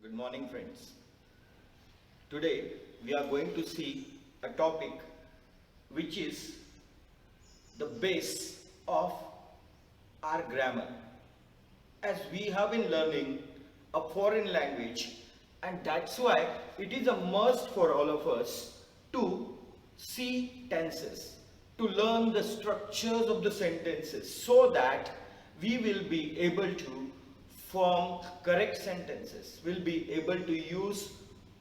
Good morning, friends. Today we are going to see a topic which is the base of our grammar. As we have been learning a foreign language, and that's why it is a must for all of us to see tenses, to learn the structures of the sentences so that we will be able to form correct sentences, will be able to use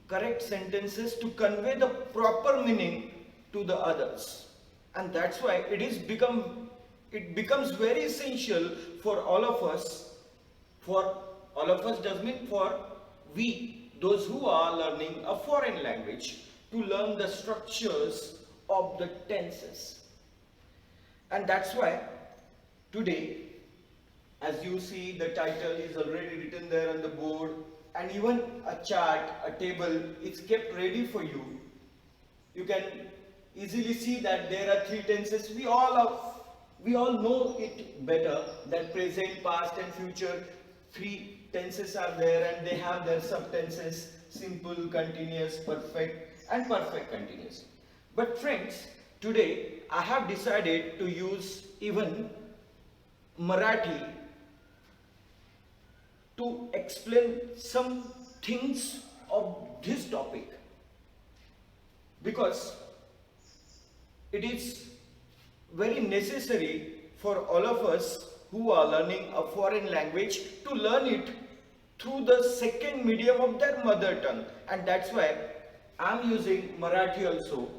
correct sentences to convey the proper meaning to the others. And that's why it becomes very essential for all of us, does mean for we, those who are learning a foreign language, to learn the structures of the tenses. And that's why today, as you see, the title is already written there on the board, and even a chart, a table is kept ready for you. You can easily see that there are three tenses. We all know it better that present, past and future. Three tenses are there and they have their subtenses: simple, continuous, perfect and perfect continuous. But friends, today I have decided to use even Marathi to explain some things of this topic, because it is very necessary for all of us who are learning a foreign language to learn it through the second medium of their mother tongue, and that's why I am using Marathi also.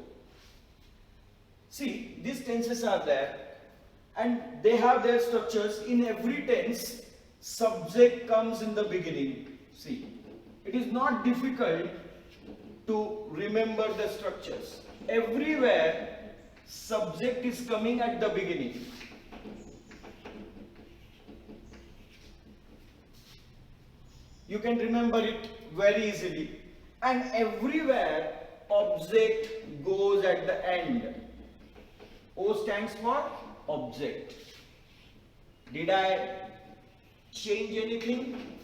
See, these tenses are there and they have their structures. In every tense, subject comes in the beginning. See, it is not difficult to remember the structures. Everywhere, subject is coming at the beginning. You can remember it very easily. And everywhere, object goes at the end. O stands for object. Did I change anything?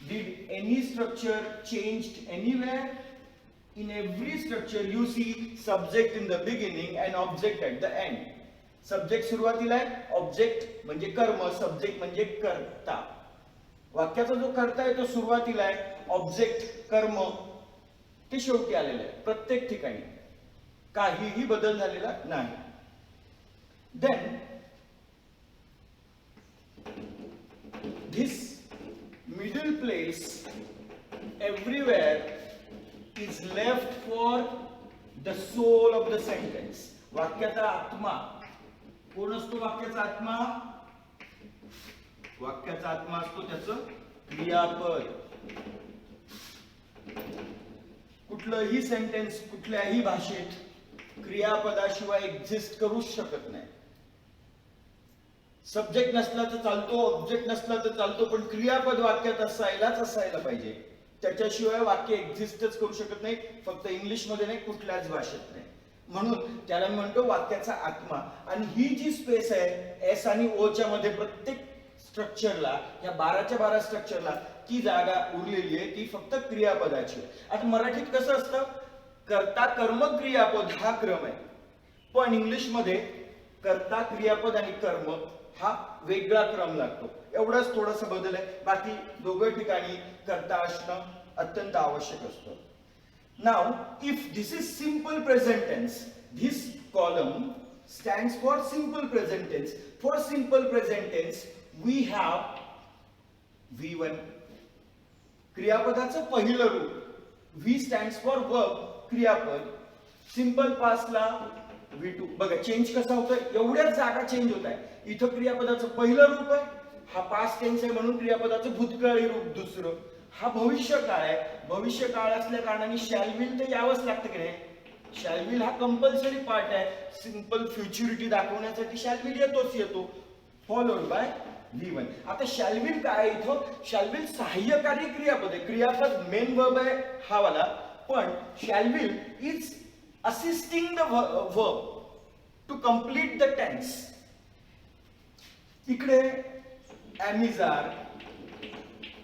Did any structure changed anywhere? In every structure you see subject in the beginning and object at the end. Subject सुरुवातीला आहे, object म्हणजे कर्म, subject म्हणजे कर्ता. वाक्याचा जो कर्ता आहे तो सुरुवातीला आहे, ऑब्जेक्ट कर्म ते शेवटी आलेलं आहे प्रत्येक ठिकाणी. काहीही बदल झालेला नाही. Then this middle place everywhere is left for the soul of the sentence. वाक्याचा आत्मा कोण असतो? वाक्याचा आत्मा, वाक्याचा आत्मा असतो त्याचं क्रियापद. कुठलंही सेंटेन्स कुठल्याही भाषेत क्रियापदाशिवाय एक्झिस्ट करूच शकत नाही. सब्जेक्ट नसला तर चालतो, ऑब्जेक्ट नसला तर चालतो, पण क्रियापद वाक्यात असायला पाहिजे. त्याच्याशिवाय वाक्य एक्झिस्टच करू शकत नाही. फक्त इंग्लिश मध्ये नाही, कुठल्याच भाषेत नाही. म्हणून त्याला म्हणतो वाक्याचा आत्मा. आणि ही जी स्पेस आहे एस आणि ओ च्या मध्ये, प्रत्येक स्ट्रक्चरला, या 12च्या 12 स्ट्रक्चरला ती जागा उरलेली आहे, ती फक्त क्रियापदाची. आता मराठीत कसं असतं, कर्ता कर्म क्रियापद हा क्रम आहे, पण इंग्लिश मध्ये कर्ता क्रियापद आणि कर्म हा वेगळा क्रम लागतो. एवढाच थोडासा बदल आहे. बाकी दोघं ठिकाणी कर्ता असणं अत्यंत आवश्यक असतं. Now if this is simple present tense, this column stands for simple present tense. For simple present tense we have V1, क्रियापदाचं पहिलं रूप. V stands for verb, क्रियापद. सिंपल पास्टला V2. बघा चेंज कसा होतोय, एवढ्याच जागा चेंज होत आहे. इथं क्रियापदाचं पहिलं रूप आहे, हा पास्ट टेन्स आहे म्हणून क्रियापदाचं भूतकाळी रूप दुसरं. हा भविष्यकाळ आहे, भविष्यकाळ असल्या कारणाने शॅल विल तर यावंच लागतं की नाही. शॅल विल हा कंपल्सरी पार्ट आहे. सिंपल फ्युचरिटी दाखवण्यासाठी शॅल विल येतो, फॉलोड बाय V1. आता शॅल विल काय, इथं शॅल विल सहाय्यकारी क्रियापद आहे. क्रियापद मेन वर्ब आहे हा वाला, पण shall will is assisting the verb to complete the tense. इकडे amizar,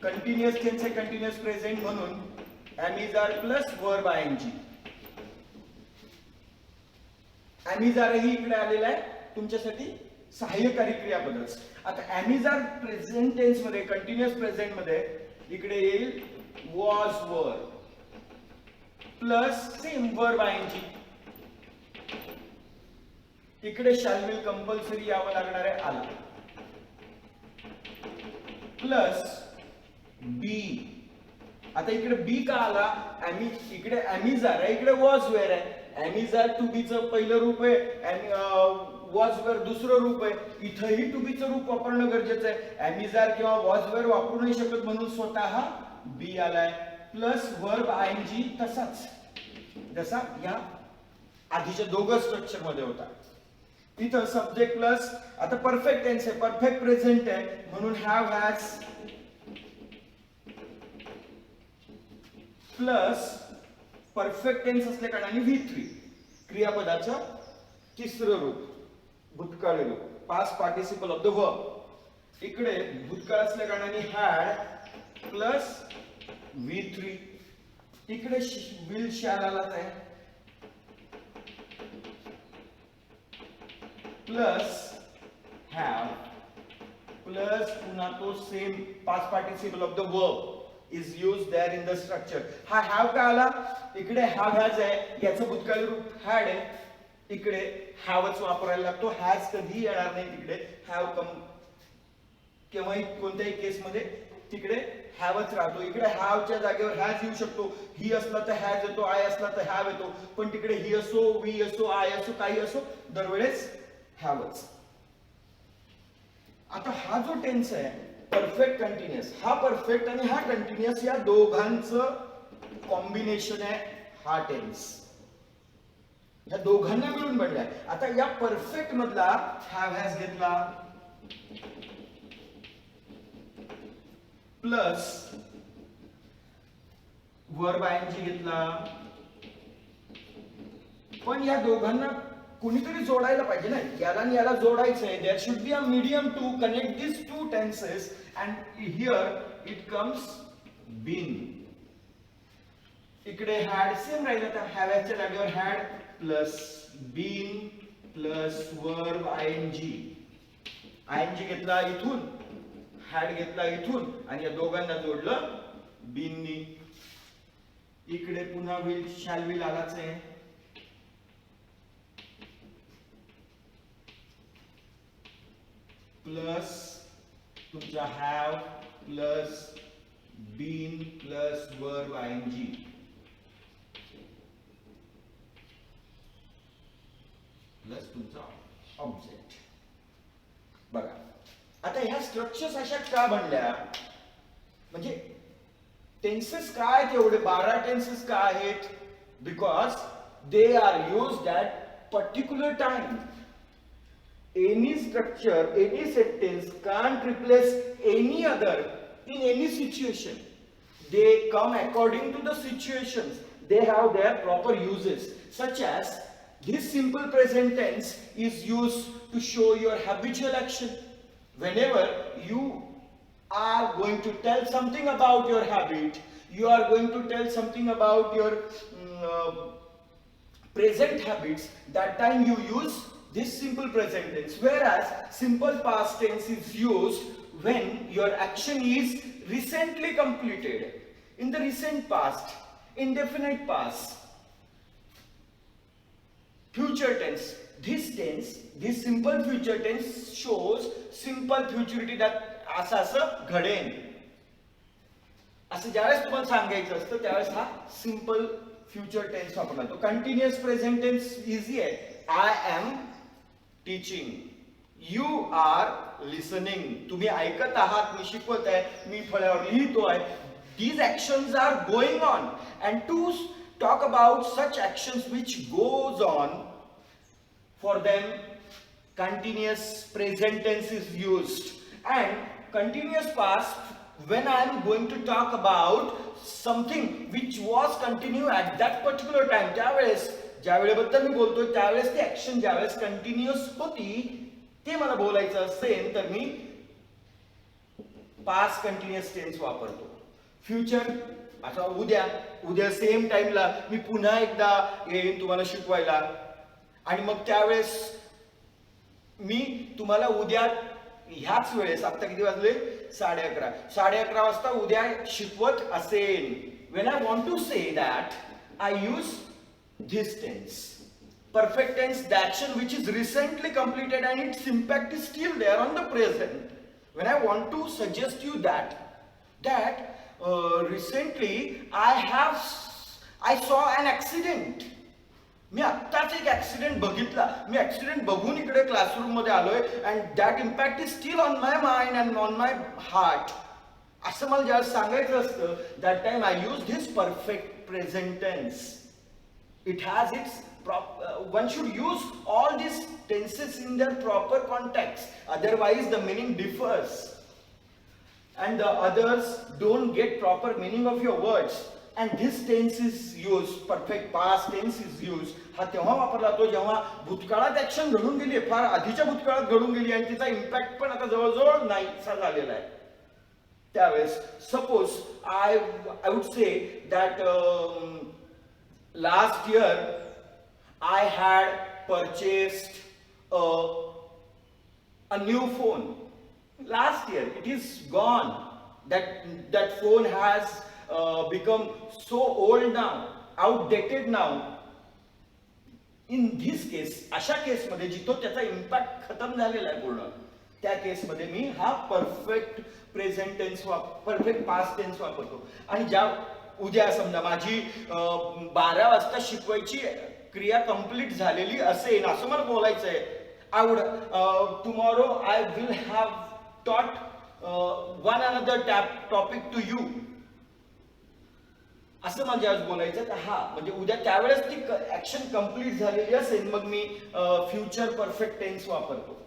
कंटिन्युअस टेन्स आहे, कंटिन्युअस प्रेझेंट म्हणून am is are plus verb ing. am is are ही इकडे आलेला आहे तुमच्यासाठी सहाय्यकारी क्रियापदच. आता am is are present tense मध्ये, कंटिन्युअस प्रेझेंट मध्ये इकडे येईल was were plus same verb ing. इकडे shall will कंपल्सरी यावं लागणार आहे आला प्लस बी. आता इकडे बी का आला, इकडे अॅमिजार आहे, इकडे वॉज वेअर आहे. अॅमिजार टू बी चं पहिलं रूप आहे, वॉज वेअर दुसरं रूप आहे. इथंही टू बी चं रूप वापरणं गरजेचं आहे. अॅमिजार किंवा वॉज वेअर वापरू नाही शकत म्हणून स्वतः बी आलाय प्लस वर्ब आयएनजी तसाच जसा या आधीच्या दोघं स्ट्रक्चर मध्ये होता. इथं सब्जेक्ट प्लस, आता परफेक्ट टेन्स आहे, परफेक्ट प्रेझेंट आहे म्हणून have has plus perfect tense असल्या कारणाने V3 क्रियापदाचं तिसरं रूप भूतकाळी रूप, past participle of the verb. इकडे भूतकाळ असल्या कारणाने हॅड प्लस V3. इकडे विल शॅल आलाच आहे प्लस हॅव प्लस पुन्हा तो same past participle of the verb is used there in the structure. हा have का आला, इकडे have has आहे, याचं भूतकाळी रूप had आहे, इकडे haveच वापरायला लागतो. has कधी येणार नाही तिकडे, have केव्हाही कोणत्याही केस मध्ये तिकडे haveच राहतो. इकडे have च्या जागेवर has येऊ शकतो, ही असला तर has येतो, I असला तर have येतो, पण तिकडे ही असो, we असो, I असो, काही असो, दरवेळेस haveच. आता हा जो टेन्स आहे परफेक्ट कंटिन्युअस, हा परफेक्ट आणि हा कंटिन्युअस या दोघांचं कॉम्बिनेशन आहे हा टेन्स. या दोघांना मिळून बनलाय. आता या परफेक्ट मधला हॅव हॅज घेतला प्लस वर्ब आयएनजी घेतला, पण या दोघांना कुणीतरी जोडायला पाहिजे ना, याला आणि याला जोडायचं आहे. There should be a medium to connect this two tenses and here it comes been. इकडे हॅड सेम राहिलं तर हॅवच्या जागेवर had plus been plus verb ING. ING घेतला इथून, हॅड घेतला इथून आणि या दोघांना जोडलं बीननी. इकडे पुन्हा विल शॅल विल आलाच आहे प्लस तुमचा have plus been plus verb ING plus तुमचा ऑब्जेक्ट. बघा आता ह्या स्ट्रक्चर्स अशा का बनल्या, म्हणजे टेन्सेस काय एवढे 12 टेन्सेस का आहेत, because they are used at particular time. Any structure, any sentence can't replace any other in any situation. They come according to the situations. They have their proper uses, such as this simple present tense is used to show your habitual action. Whenever you are going to tell something about your habit, you are going to tell something about your present habits, that time you use this simple present tense, whereas simple past tense is used when your action is recently completed, in the recent past, indefinite past. Future tense, this simple future tense shows simple futurity, that असं घडेन असं ज्यावेळेस तुम्हाला सांगायचं असतं त्यावेळेस हा simple future tense वापरला जातो. कंटिन्युअस प्रेझेंट टेन्स इझी आहे. I am teaching, you are listening, तुम्ही ऐकत आहात, मी शिकवत आहे, मी फळ्यावर लिहितो आहे. These actions are going on, and to talk about such actions which goes on, for them continuous present tense is used, and continuous past when I am going to talk about something which was continue at that particular time, त्यावेळेस ज्या वेळेबद्दल मी बोलतोय त्यावेळेस ती action ज्यावेळेस continuous होती ते मला बोलायचं असेल तर मी पास्ट कंटिन्युअस टेन्स वापरतो. फ्युचर आता उद्या सेम टाइमला मी पुन्हा एकदा येईन तुम्हाला शिकवायला, आणि मग त्यावेळेस मी तुम्हाला उद्या ह्याच वेळेस, आता किती वाजले 11:30 वाजता उद्या शिकवत असेन. when I want to say that I use this tense, perfect tense, the action which is recently completed and its impact is still there on the present. When I want to suggest you that recently I saw an accident. मी आत्ताच एक accident बघितला, मी accident बघून इकडे classroom मध्ये आलोय, and that impact is still on my mind and on my heart. असं मला ज्यावेळेस सांगायचं असतं, that time I use this perfect present tense. It has it's one should use all these tenses in their proper context, otherwise the meaning differs and the others don't get proper meaning of your words. And this tense is used, perfect past tense is used, हा तेव्हा वापरला जातो जेव्हा भूतकाळात action घडून गेली, फार आधीच्या भूतकाळात घडून गेली आणि तिचा इम्पॅक्ट पण आता जवळजवळ नाहीसा झालेला आहे. त्यावेळेस suppose I would say that last year I had purchased a new phone. Last year, it is gone. That phone has become so old now, outdated now. In this case, अशा केस मध्ये जिथं त्याचा इम्पॅक्ट खतम झालेला आहे पूर्ण, त्या केस मध्ये मी हा perfect present tense perfect past tense वापरतो. आणि ज्या उद्या समजा माझी 12 वाजता शिकवायची क्रिया कंप्लीट झालेली असेल असं मला बोलायचं आहे. Tomorrow I will have taught one another topic to you, असं माझ्या आज बोलायचं. तर हा म्हणजे उद्या त्यावेळेस ती ऍक्शन कंप्लीट झालेली असेल, मग मी फ्युचर परफेक्ट टेन्स वापरतो.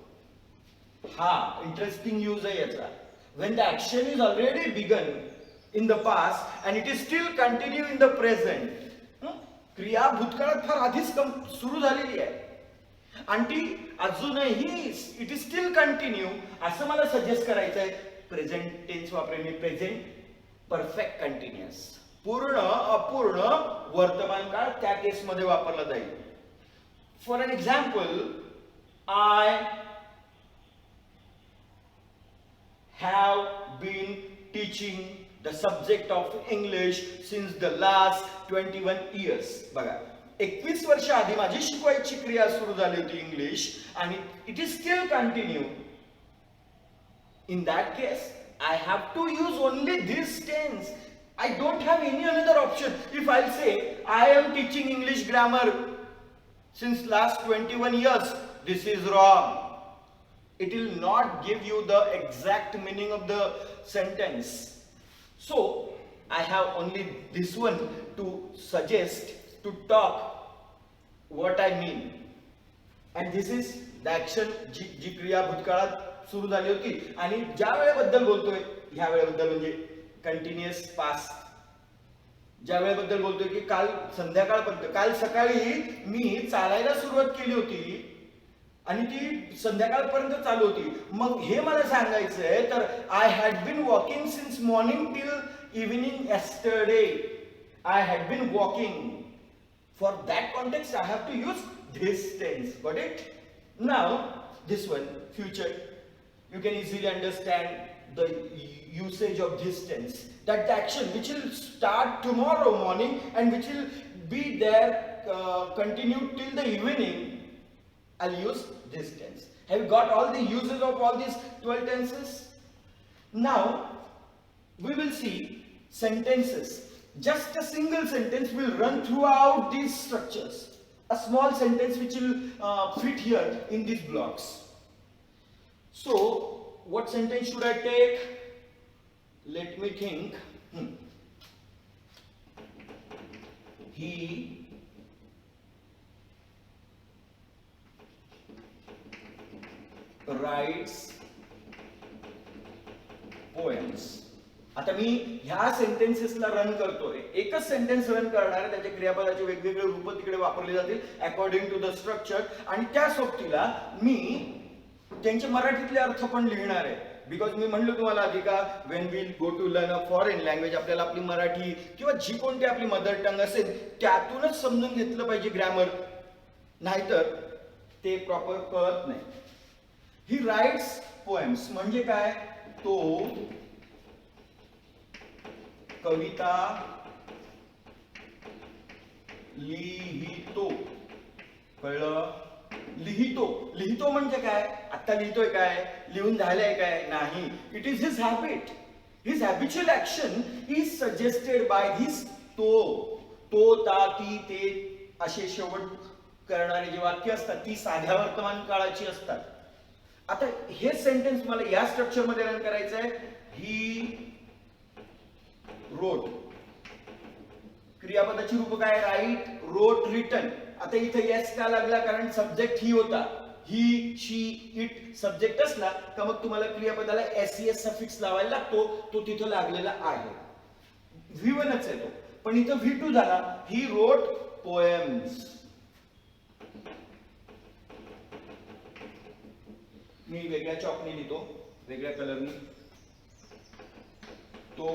हा इंटरेस्टिंग यूज आहे याचा. when the action is already begun in the past and it is still continue in the present. क्रिया भूतकाळात फार आधीच सुरू झालेली आहे आणि ती अजूनही इट इज स्टील कंटिन्यू, असं मला सजेस्ट करायचं आहे. प्रेझेंट टेन्स वापरेन मी, प्रेझेंट परफेक्ट कंटिन्युअस, पूर्ण अपूर्ण वर्तमान काळ त्या केसमध्ये वापरला जाईल. For an example, I have been teaching the subject of English since the last 21 years. बघा, 21 वर्ष आधी माझी शिकवायची क्रिया सुरू झाली होती इंग्लिश, आणि it is still continue. In that case, I have to use only this tense. I don't have any another option. If I'll say I am teaching English grammar since last 21 years, this is wrong. It will not give you the exact meaning of the sentence. So I have only this one to suggest, to talk what I mean. And this is the action जी क्रिया भूतकाळात सुरू झाली होती आणि ज्या वेळेबद्दल बोलतोय, ह्या वेळेबद्दल म्हणजे कंटिन्युअस पास्ट, ज्या वेळेबद्दल बोलतोय की काल संध्याकाळपर्यंत, काल सकाळी मी चालायला सुरुवात केली होती आणि ती संध्याकाळपर्यंत चालू होती. मग हे मला सांगायचंय, तर I had been walking since morning till evening yesterday. I had been walking. For that context, I have to use this tense. Got it? Now, this one, future. You can easily understand the usage of this tense. That the action which will start tomorrow morning and which will be there, continue till the evening, I'll use this tense. Have you got all the uses of all these 12 tenses? Now, we will see sentences. Just a single sentence will run throughout these structures. A small sentence which will fit here in these blocks. So, what sentence should I take? Let me think. He writes poems. आता मी ह्या सेंटेन्सेसला run करतोय, एकच sentence run करणार आहे, त्याच्या क्रियापदाचे वेगवेगळे रूप तिकडे वापरले जातील अकॉर्डिंग टू द स्ट्रक्चर, आणि त्या सोबतीला मी त्यांचे मराठीतले अर्थ पण लिहिणार आहे. बिकॉज मी म्हणलो तुम्हाला आधी का when we go to learn a foreign language आपल्याला आपली मराठी किंवा जी कोणती आपली मदर टंग असेल त्यातूनच समजून घेतलं पाहिजे ग्रॅमर, नाहीतर ते प्रॉपर कळत नाही. ही राईट्स पोएम्स म्हणजे काय, तो कविता लिहितो. कळलं? लिहितो. लिहितो म्हणजे काय, आता लिहितोय काय, लिहून झालंय काय, नाही. It is his habit. His habitual action is suggested by his तो ता ती ते असे शेवट करणारे जे वाक्य असतात ती साध्या वर्तमान काळाची असतात. आता हे सेंटेन्स मला या स्ट्रक्चर मध्ये रन करायचं आहे. ही रोट, क्रियापदाची रूप काय, राईट, रोट, रिटन. आता इथे येस का लागला, कारण सब्जेक्ट ही होता. ही, शी, इट सब्जेक्ट असला का मग तुम्हाला क्रियापदाला एस सफिक्स लावायला लागतो, तो तिथं लागलेला आहे. V1च आहे तो, पण इथं V2 झाला. He wrote poems. मी वेगळ्या चॉकने लिहितो, वेगळ्या कलरनी. तो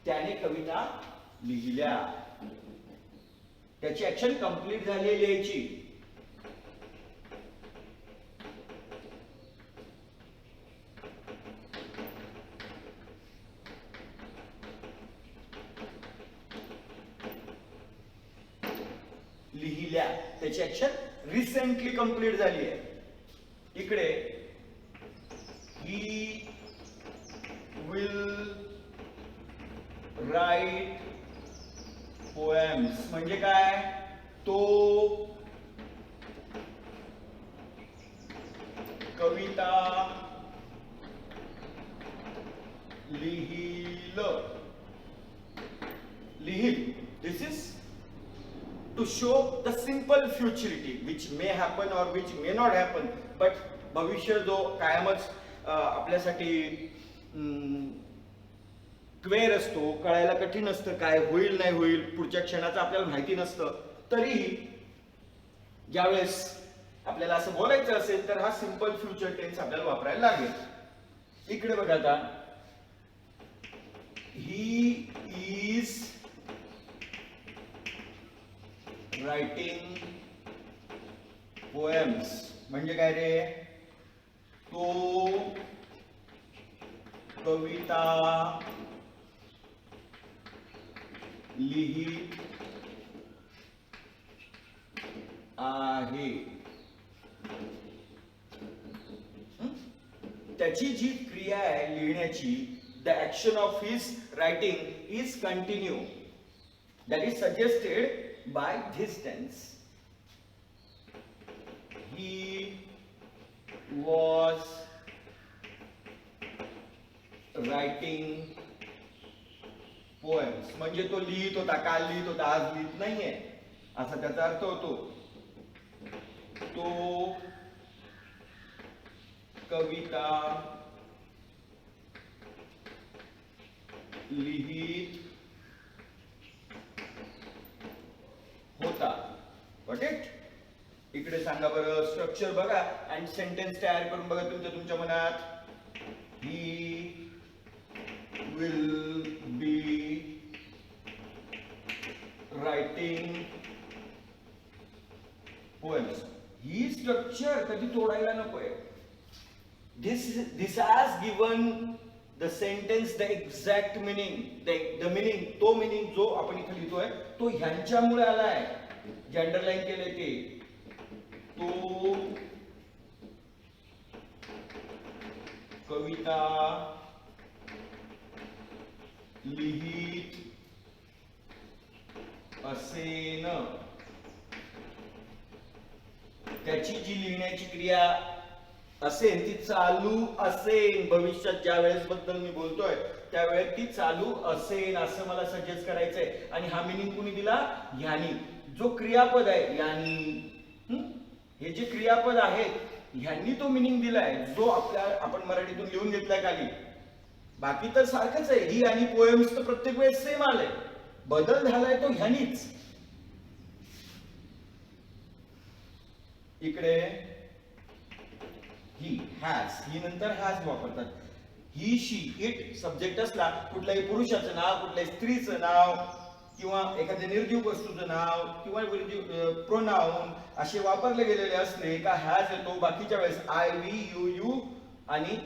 त्याने कविता लिहिल्या. त्याची ऍक्शन कंप्लीट झाली लिहायची. लिहिल्या, त्याची ऍक्शन रिसेंटली कंप्लीट झाली आहे. इकडे ही विल राईट पोएम्स म्हणजे काय, तो कविता लिहिल. दिस is to show the simple futurity which may happen or which may not happen, but भविष्य जो कायमच आपल्यासाठी क्वेर असतो, कळायला कठीण असतं, काय होईल नाही होईल पुढच्या क्षणाचं आपल्याला माहिती नसतं. तरी ज्यावेळेस आपल्याला असं बोलायचं असेल तर हा सिंपल फ्युचर टेन्स आपल्याला वापरायला लागेल. इकडे बघा आता, ही इज रायटिंग पोएम्स म्हणजे काय रे, तो कविता लिहित आहे. त्याची जी क्रिया आहे लिहिण्याची, the action of his writing is continue. That is suggested by this tense. He was writing poems म्हणजे तो लिहित होता, काल लिहित होता, आज लिहित नाहीये असा त्याचा अर्थ होतो. तो कविता लिहित होता. Got it? इकडे सांगा बरं, स्ट्रक्चर बघा आणि सेंटेन्स तयार करून बघा तुमच्या मनात. He will be writing poems. ही स्ट्रक्चर कधी तोडायला नकोय. This has given the sentence the exact meaning. The meaning, तो मिनिंग जो आपण इथे लिहितोय तो ह्यांच्यामुळे आलाय, जे अंडरलाईन केले ते. तो कविता लिहित असेन. त्याची जी लिहिण्याची क्रिया असेल ती चालू असेल. भविष्यात ज्या वेळेस बद्दल मी बोलतोय त्यावेळेस ती चालू असेल असं मला सजेस्ट करायचंय. आणि हा मिनिंग कुणी दिला, ह्यानी. जो क्रियापद आहे यानी, हे जे क्रियापद आहेत ह्यांनी तो मिनिंग दिलाय जो आपण मराठीतून लिहून घेतलाय खाली. बाकी तर सारखंच आहे. ही आणि पोएम्स तर प्रत्येक वेळेस सेम आलंय, बदल झालाय तो ही हॅज, ही नंतर हॅज वापरतात. ही शी इट सब्जेक्ट असला कुठल्याही पुरुषाचं नाव, कुठल्याही स्त्रीचं नाव किंवा एखाद्या निर्जीव वस्तूचं नाव किंवा प्रोनाउन असे वापरले गेलेले असले का हॅज येतो. बाकीच्या वेळेस आय, वी, यू आणि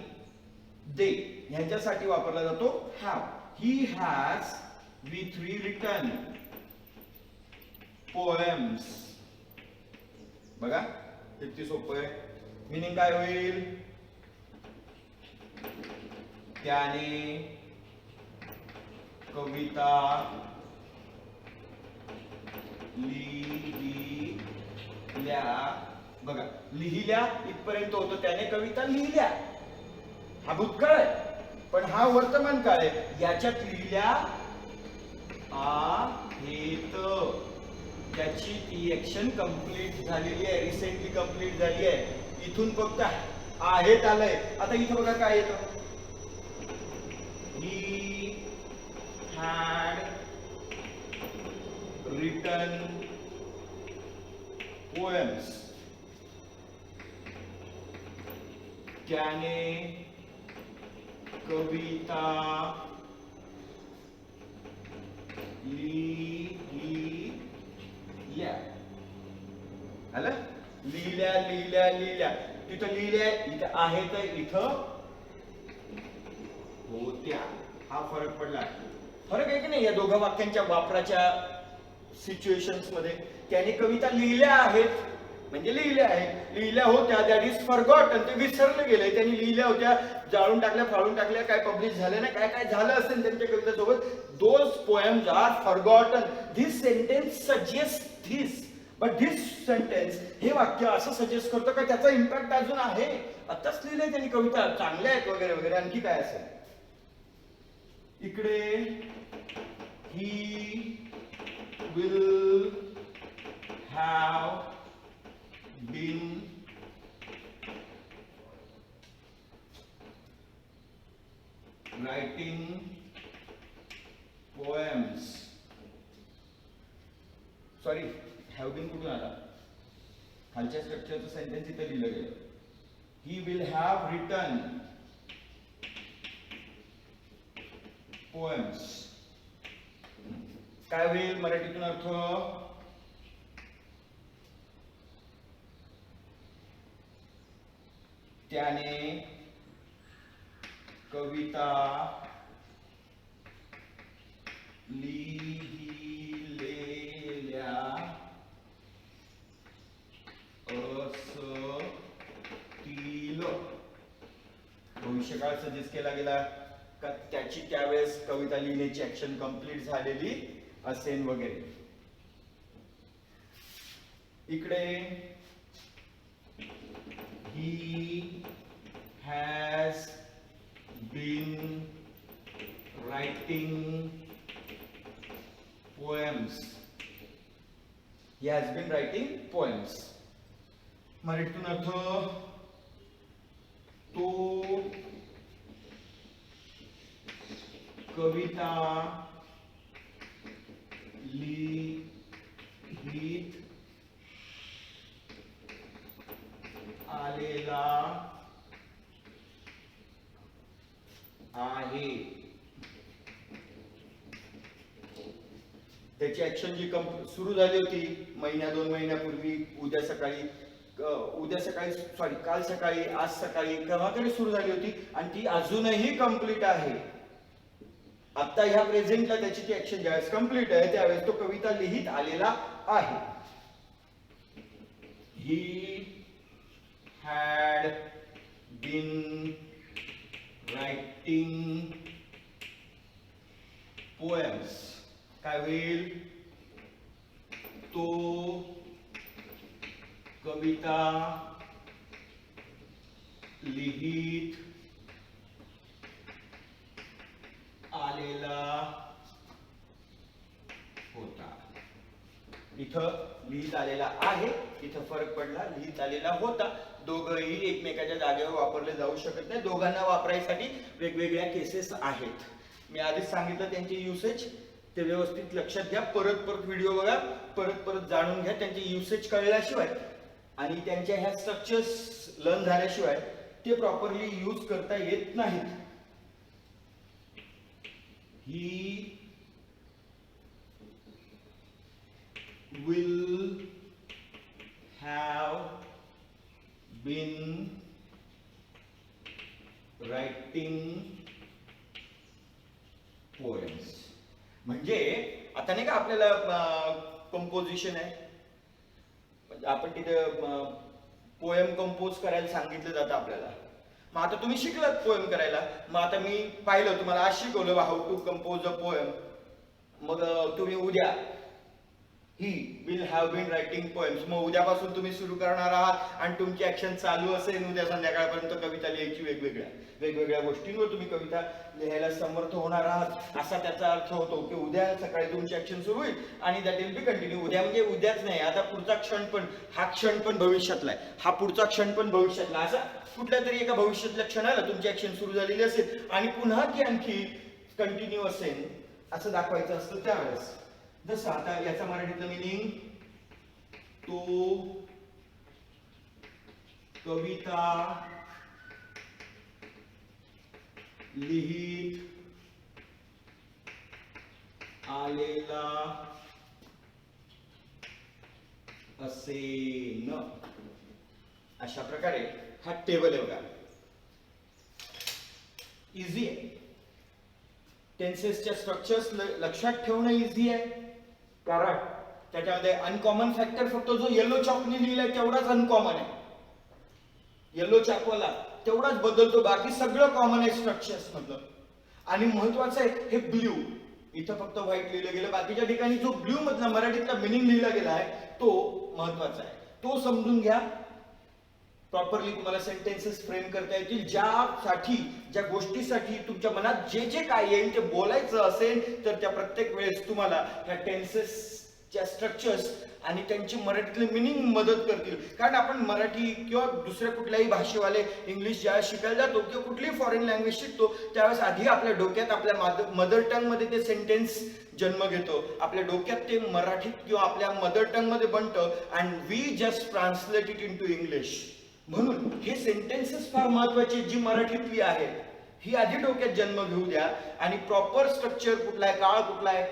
दे ह्यांच्यासाठी वापरला जातो have. He has with written poems. बघा किती सोपं आहे. मिनिंग काय होईल? त्याने कविता लिहिल्या. बघा लिहिल्या इथपर्यंत होतं, त्याने कविता लिहिल्या. हा भूतकाळ आहे, पण हा वर्तमान काळ आहे. याच्यात लिहिल्या आहेत. त्याची ती ऍक्शन कंप्लीट झालेली आहे, रिसेंटली कंप्लीट झाली आहे. इथून फक्त आहेत आलंय. आता इथं बघा काय येतं? He had written poems. त्याने कविता लिहिल्या. आलं? लिहिल्या लिहिल्या लिहिल्या. तिथं लिहिल्या, इथं आहेत, इथं होत्या. हा फरक पडला. फरक आहे की नाही या दोघा वाक्यांच्या वापराच्या सिच्युएशन्स मध्ये? त्याने कविता लिहिल्या आहेत म्हणजे लिहिल्या आहेत. लिहिल्या होत्या दॅट इज फॉरगॉटन, ते विसरले गेले. त्यांनी लिहिल्या होत्या, जाळून टाकल्या, फाळून टाकल्या, काय पब्लिश झालं नाही, काय काय झालं असेल त्यांच्या कवितेसोबत. Those poems are forgotten. This sentence suggest this, but this sentence हे वाक्य असं सजेस्ट करतं का त्याचा इम्पॅक्ट अजून आहे. आताच लिहिलंय त्यांनी कविता, चांगल्या आहेत वगैरे वगैरे. आणखी काय असेल इकडे? He will have been writing poems. Sorry, have been कुठून आला? खालच्या स्ट्रक्चरचं सेंटेन्स इथे लिहिलं गेलं. He will have written poems. काय होईल मराठीतून अर्थ? त्याने कविता लिहिलेल्या असतील. भविष्यकाळ सजेस्ट केला गेला का त्याची त्यावेळेस कविता लिहिण्याची ऍक्शन कंप्लीट झालेली असेल वगैरे. इकडे he has been writing poems. He has been writing poems. मराठीतून अर्थ? तो कविता लिहित आलेला आहे. त्याची ऍक्शन जी सुरू झाली होती महिन्या 2 महिन्यापूर्वी, उद्या सकाळी सॉरी काल सकाळी, आज सकाळी केव्हा तरी सुरू झाली होती आणि ती अजूनही कंप्लीट आहे. आता ह्या प्रेझेंटला त्याची ती ऍक्शन ज्यावेळेस कंप्लीट आहे त्यावेळेस तो कविता लिहित आलेला आहे. He had been writing poems. काय होईल? तो कविता लिहित आलेला होता. इथं लिहित आलेला आहे, इथं फरक पडला. लिहित आलेला होता. दोघंही एकमेकाच्या जागेवर वापरले जाऊ शकत नाही. दोघांना वापरायसाठी वेगवेगळ्या केसेस आहेत. मी आधीच सांगितलं त्यांची युसेज, ते व्यवस्थित लक्षात घ्या. परत व्हिडिओ बघा, परत जाणून घ्या. त्यांची युसेज कळल्याशिवाय आणि त्यांच्या ह्या स्ट्रक्चर्स लर्न झाल्याशिवाय ते प्रॉपरली यूज करता येत नाहीत. ही will have been writing poems. म्हणजे आता नाही का आपल्याला कंपोजिशन आहे, आपण तिथे पोएम कंपोज करायला सांगितलं जातं आपल्याला. मग आता तुम्ही शिकलात पोएम करायला, मग आता मी पाहिलं तुम्हाला आज शिकवलं how to compose a poem. मग तुम्ही उद्या he will have been writing poems, मग उद्यापासून तुम्ही सुरू करणार आहात आणि तुमची ऍक्शन चालू असेल उद्या संध्याकाळपर्यंत कविता लिहायची. वेगवेगळ्या गोष्टींवर तुम्ही कविता लिहायला समर्थ होणार आहात असा त्याचा अर्थ होतो की उद्या सकाळी तुमची ऍक्शन सुरू होईल आणि दॅट विल बी कंटिन्यू. उद्या म्हणजे उद्याच नाही, आता पुढचा क्षण पण, हा क्षण पण भविष्यातला आहे, हा पुढचा क्षण पण भविष्यातला, असा कुठल्या तरी एका भविष्यातल्या क्षणाला तुमची ऍक्शन सुरू झालेली असेल आणि पुन्हा ती आणखी कंटिन्यू असेल असं दाखवायचं असतं त्यावेळेस. जसं आता याचा मराठीतलं मिनिंग, तो कविता लिहित आलेला असेन. अशा प्रकारे हा टेबल आहे बघा. इझी आहे. टेन्सेसच्या स्ट्रक्चर्स लक्षात ठेवणं इझी आहे, कारण त्याच्यामध्ये अनकॉमन फॅक्टर फक्त जो येलो चॉकने लिहिलाय तेवढाच अनकॉमन आहे. येलो चॉकवाला तेवढाच बदलतो, बाकी सगळं कॉमन आहे स्ट्रक्चर्स मधलं. आणि महत्वाचं आहे हे ब्ल्यू, इथं फक्त व्हाईट लिहिलं गेलं, बाकीच्या ठिकाणी जो ब्ल्यू मधला मराठीतला मिनिंग लिहिला गेला आहे तो महत्वाचा आहे. तो समजून घ्या. प्रॉपरली तुम्हाला सेंटेन्सेस फ्रेम करता येतील. ज्या गोष्टीसाठी तुमच्या मनात जे जे काय येईल ते बोलायचं असेल तर त्या प्रत्येक वेळेस तुम्हाला ह्या टेन्सेसच्या स्ट्रक्चर्स आणि त्यांची मराठीतले मिनिंग मदत करतील. कारण आपण मराठी किंवा दुसऱ्या कुठल्याही भाषेवाले इंग्लिश ज्यावेळेस शिकायला जातो किंवा कुठलीही फॉरेन लँग्वेज शिकतो त्यावेळेस आधी आपल्या डोक्यात आपल्या मदर टंग मध्ये ते सेंटेन्स जन्म घेतो. आपल्या डोक्यात ते मराठीत किंवा आपल्या मदर टंग मध्ये बनतं and we just translate it into English. म्हणून हे सेंटेन्सेस फार महत्वाची जी मराठीतली आहेत ही आधी डोक्यात जन्म घेऊ द्या आणि प्रॉपर स्ट्रक्चर कुठला आहे, काळ कुठला आहे,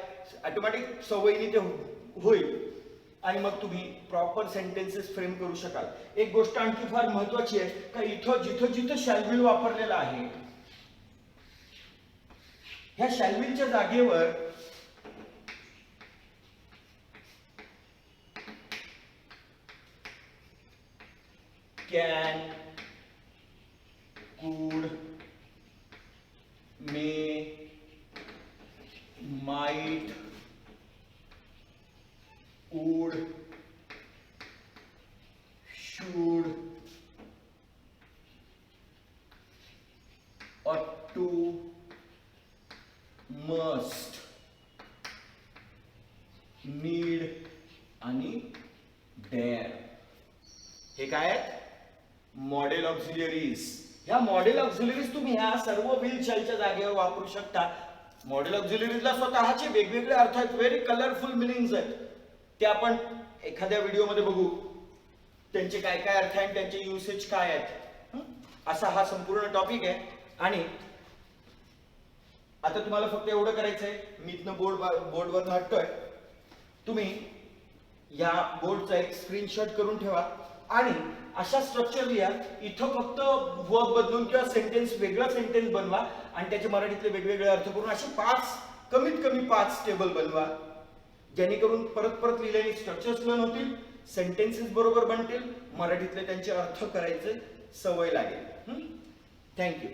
ऑटोमॅटिक सवयीने ते होईल आणि मग तुम्ही प्रॉपर सेंटेन्सेस फ्रेम करू शकाल. एक गोष्ट आणखी फार महत्वाची आहे का इथं जिथं जिथं शॅल विल वापरलेला आहे ह्या शॅल विलच्या जागेवर can, could, may, might, would, should, ought to, must, need आणि dare. हे काय आहेत? Model auxiliaries. ह्या मॉडेल ऑक्झिलरीज तुम्ही ह्या सर्व विल शॅलच्या जागेवर वापरू शकता. मॉडेल ऑक्झिलरीजला स्वतःचे वेगवेगळे अर्थ आहेत, व्हेरी कलरफुल मिनिंग्स आहेत. ते आपण एखाद्या व्हिडिओमध्ये बघू त्यांचे काय काय अर्थ आहेत, त्यांचे युसेज काय आहेत. असा हा संपूर्ण टॉपिक आहे. आणि आता तुम्हाला फक्त एवढं करायचंय, मी इथनं बोर्डवर हटतोय, तुम्ही या बोर्डचा एक स्क्रीनशॉट करून ठेवा आणि अशा स्ट्रक्चर लिहा. इथं फक्त वर्ब बदलून किंवा सेंटेन्स वेगळा सेंटेन्स बनवा आणि त्याचे मराठीतले वेगवेगळे अर्थ करून असे कमीत कमी 5 टेबल बनवा, जेणेकरून परत परत लिहिलेले स्ट्रक्चर्स लर्न होतील, सेंटेन्सेस बरोबर बनतील, मराठीतले त्यांचे अर्थ करायचे सवय लागेल. थँक्यू.